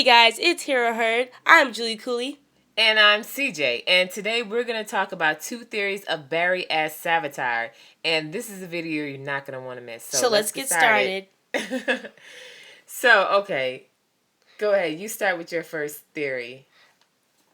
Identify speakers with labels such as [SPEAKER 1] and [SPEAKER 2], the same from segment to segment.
[SPEAKER 1] Hey guys, it's Hero Herd. I'm Julie Cooley.
[SPEAKER 2] And I'm CJ, and today we're going to talk about 2 theories of Barry as Savitar. And this is a video you're not going to want to miss. So
[SPEAKER 1] let's get started.
[SPEAKER 2] Okay, go ahead. You start with your first theory.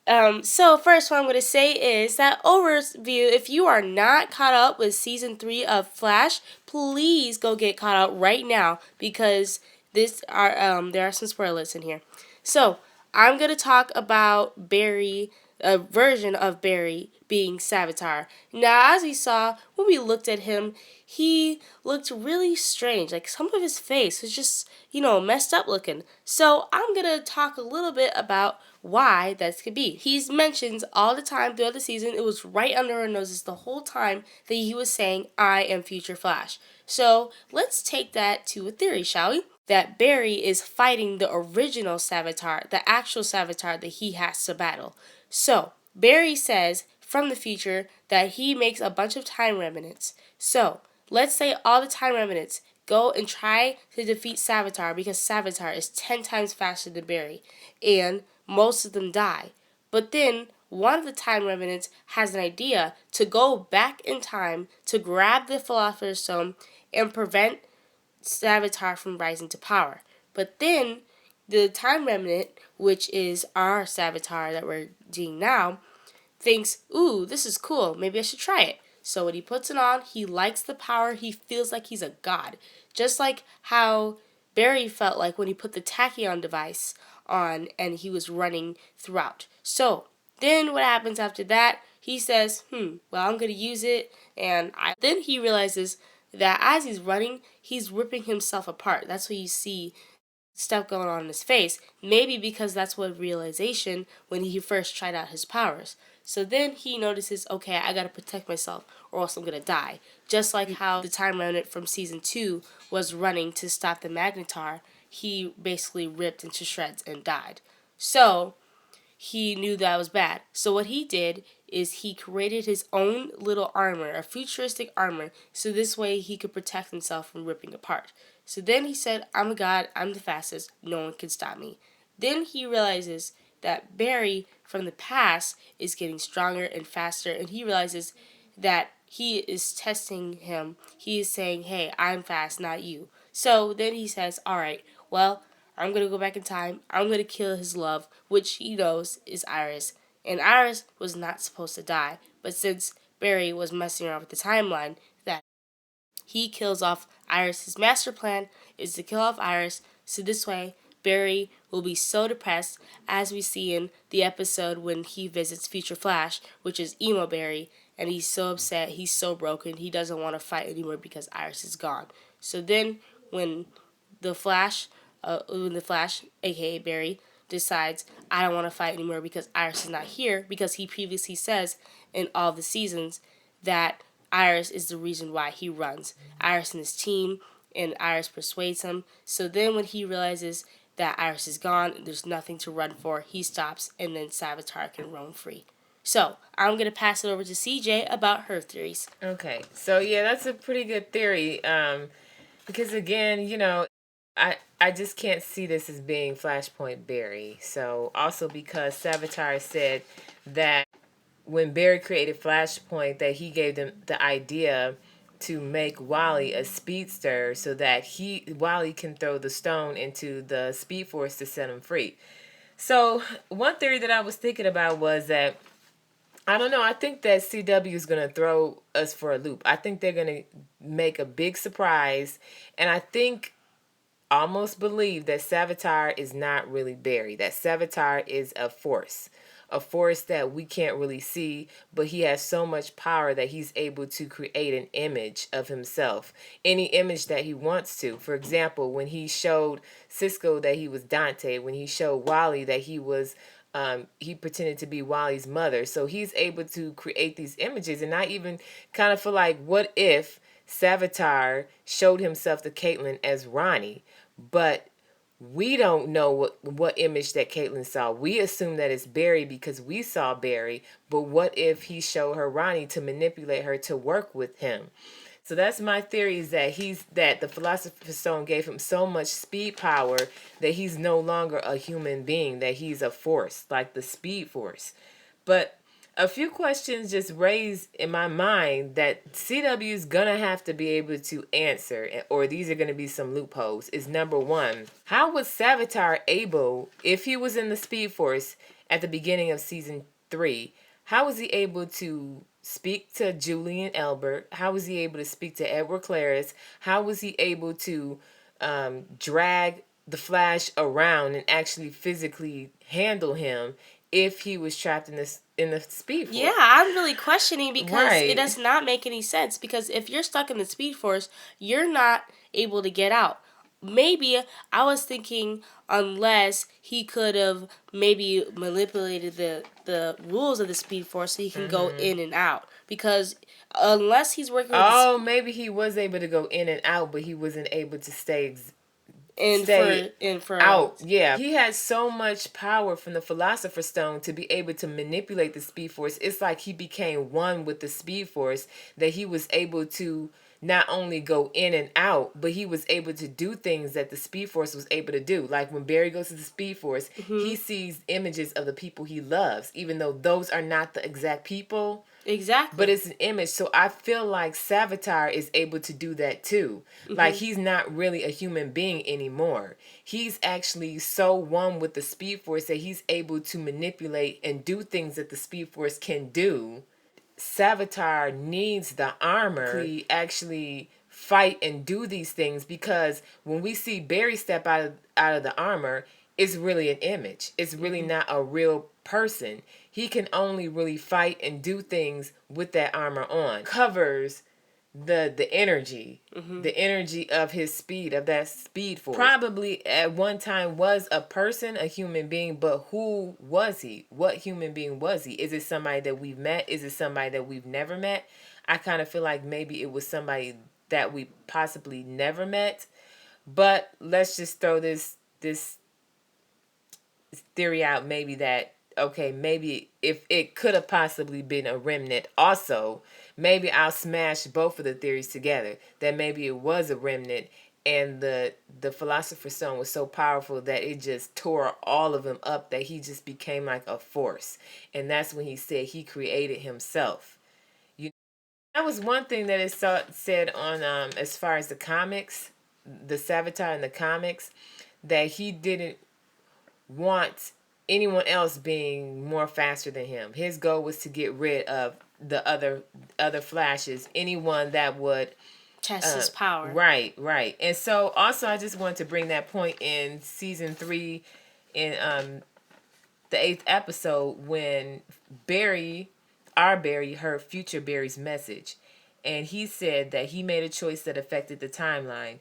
[SPEAKER 1] So first what I'm going to say is that overview, if you are not caught up with Season 3 of Flash, please go get caught up right now because there are some spoilers in here. So, I'm going to talk about Barry, a version of Barry being Savitar. Now, as we saw, when we looked at him, he looked really strange. Like, some of his face was just, messed up looking. So, I'm going to talk a little bit about why that could be. He's mentions all the time throughout the season, it was right under our noses the whole time that he was saying, I am Future Flash. So, let's take that to a theory, shall we? That Barry is fighting the original Savitar, the actual Savitar that he has to battle. So, Barry says from the future that he makes a bunch of time remnants. So, let's say all the time remnants go and try to defeat Savitar because Savitar is 10 times faster than Barry, and most of them die. But then one of the time remnants has an idea to go back in time to grab the Philosopher's Stone and prevent Savitar from rising to power. But then the Time Remnant, which is our Savitar that we're doing now, thinks, ooh, this is cool, maybe I should try it. So when he puts it on, he likes the power, he feels like he's a god. Just like how Barry felt like when he put the tachyon device on and he was running throughout. So then what happens after that? He says, well, I'm going to use it. Then he realizes that as he's running, he's ripping himself apart. That's what you see stuff going on in his face. Maybe because that's what realization when he first tried out his powers. So then he notices, okay, I gotta protect myself or else I'm gonna die. Just like how the Time Remnant from Season 2 was running to stop the Magnetar, he basically ripped into shreds and died. So he knew that was bad. So what he did is he created his own little armor, a futuristic armor, so this way he could protect himself from ripping apart. So then he said, I'm a god, I'm the fastest, no one can stop me. Then he realizes that Barry from the past is getting stronger and faster, and he realizes that he is testing him. He is saying, hey, I'm fast, not you. So then he says, alright, well, I'm going to go back in time. I'm going to kill his love, which he knows is Iris. And Iris was not supposed to die. But since Barry was messing around with the timeline, that he kills off Iris. His master plan is to kill off Iris. So this way, Barry will be so depressed, as we see in the episode when he visits Future Flash, which is Emo Barry. And he's so upset, he's so broken, he doesn't want to fight anymore because Iris is gone. So then, when the Flash, aka Barry, decides I don't want to fight anymore because Iris is not here, because he previously says in all the seasons that Iris is the reason why he runs. Iris and his team, and Iris persuades him. So then when he realizes that Iris is gone, there's nothing to run for, he stops, and then Savitar can roam free. So, I'm going to pass it over to CJ about her theories.
[SPEAKER 2] Okay, so yeah, that's a pretty good theory. Because again, I just can't see this as being Flashpoint Barry. So also because Savitar said that when Barry created Flashpoint, that he gave them the idea to make Wally a speedster so that Wally can throw the stone into the Speed Force to set him free. So one theory that I was thinking about was that, I don't know, I think that CW is going to throw us for a loop. I think they're going to make a big surprise, and I think, almost believe that Savitar is not really Barry, that Savitar is a force that we can't really see, but he has so much power that he's able to create an image of himself, any image that he wants to. For example, when he showed Cisco that he was Dante, when he showed Wally that he pretended to be Wally's mother. So he's able to create these images, and I even kind of feel like, what if Savitar showed himself to Caitlin as Ronnie, but we don't know what image that Caitlin saw. We assume that it's Barry because we saw Barry, but what if he showed her Ronnie to manipulate her to work with him? So that's my theory, is that the Philosopher's Stone gave him so much speed power that he's no longer a human being, that he's a force, like the Speed Force. But a few questions just raised in my mind that CW is gonna have to be able to answer, or these are gonna be some loopholes. Is number one, how was Savitar able, if he was in the Speed Force at the beginning of season 3, how was he able to speak to Julian Elbert? How was he able to speak to Edward Claris? How was he able to drag the Flash around and actually physically handle him if he was trapped in the Speed Force?
[SPEAKER 1] Yeah, I'm really questioning because it
[SPEAKER 2] Right.
[SPEAKER 1] does not make any sense. Because if you're stuck in the Speed Force, you're not able to get out. Maybe I was thinking unless he could have maybe manipulated the rules of the Speed Force so he can go in and out. Because unless he's working with
[SPEAKER 2] Oh, maybe he was able to go in and out, but he wasn't able to stay
[SPEAKER 1] in for
[SPEAKER 2] out. Yeah, he had so much power from the Philosopher's Stone to be able to manipulate the Speed Force. It's like he became one with the Speed Force, that he was able to not only go in and out, but he was able to do things that the Speed Force was able to do. Like when Barry goes to the Speed Force, he sees images of the people he loves, even though those are not the exact people.
[SPEAKER 1] Exactly.
[SPEAKER 2] But it's an image. So I feel like Savitar is able to do that too. Like he's not really a human being anymore. He's actually so one with the Speed Force that he's able to manipulate and do things that the Speed Force can do. Savitar needs the armor to actually fight and do these things, because when we see Barry step out of the armor, it's really an image. It's really not a real person. He can only really fight and do things with that armor on. Covers the energy, the energy of his speed, of that Speed Force. Probably at one time was a person, a human being, but who was he? What human being was he? Is it somebody that we've met? Is it somebody that we've never met? I kind of feel like maybe it was somebody that we possibly never met. But let's just throw this theory out, maybe that, okay, maybe if it could have possibly been a remnant also, maybe I'll smash both of the theories together, that maybe it was a remnant, and the Philosopher's Stone was so powerful that it just tore all of them up, that he just became like a force. And that's when he said he created himself. You That was one thing that said on as far as the comics, the Savitar in the comics, that he didn't want anyone else being more faster than him. His goal was to get rid of the other Flashes, anyone that would
[SPEAKER 1] test his power.
[SPEAKER 2] Right. And so also I just wanted to bring that point in season 3, in the 8th episode, when our Barry heard future Barry's message, and he said that he made a choice that affected the timeline,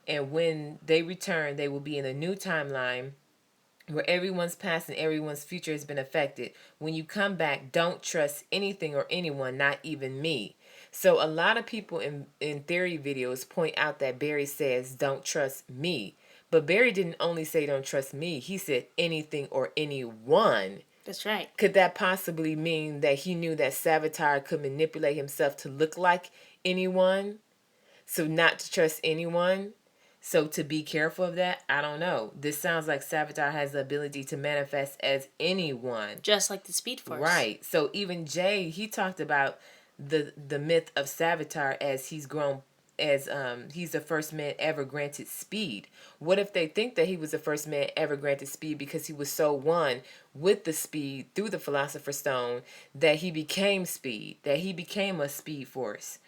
[SPEAKER 2] and when they return, they will be in a new timeline where everyone's past and everyone's future has been affected. When you come back, don't trust anything or anyone, not even me. So a lot of people in theory videos point out that Barry says, don't trust me. But Barry didn't only say don't trust me. He said anything or anyone.
[SPEAKER 1] That's right.
[SPEAKER 2] Could that possibly mean that he knew that Savitar could manipulate himself to look like anyone? So not to trust anyone? So to be careful of that, I don't know. This sounds like Savitar has the ability to manifest as anyone.
[SPEAKER 1] Just like the Speed Force.
[SPEAKER 2] Right. So even Jay, he talked about the myth of Savitar as he's grown, as he's the first man ever granted speed. What if they think that he was the first man ever granted speed because he was so one with the speed through the Philosopher's Stone that he became speed, that he became a Speed Force?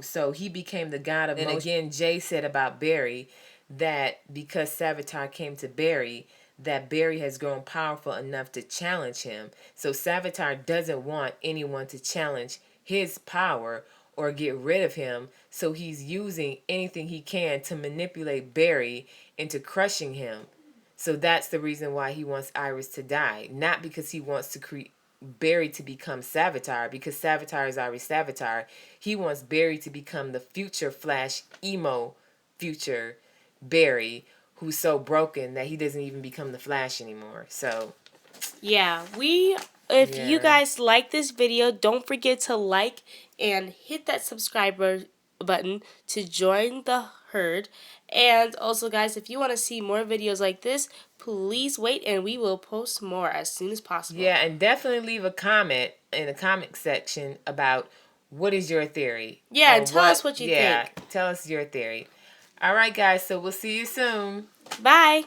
[SPEAKER 2] So he became the god of motion. And again, Jay said about Barry that because Savitar came to Barry, that Barry has grown powerful enough to challenge him. So Savitar doesn't want anyone to challenge his power or get rid of him. So he's using anything he can to manipulate Barry into crushing him. So that's the reason why he wants Iris to die. Not because he wants to create Barry to become Savitar, because Savitar is already Savitar. He wants Barry to become the future Flash, emo future Barry, who's so broken that he doesn't even become the Flash anymore. So
[SPEAKER 1] yeah, if you guys like this video, don't forget to like and hit that subscribe button to join the herd. And also, guys, if you want to see more videos like this, please wait and we will post more as soon as possible.
[SPEAKER 2] Yeah, and definitely leave a comment in the comment section about what is your theory.
[SPEAKER 1] Yeah, and tell us what you think.
[SPEAKER 2] Tell us your theory. All right, guys, so we'll see you soon.
[SPEAKER 1] Bye.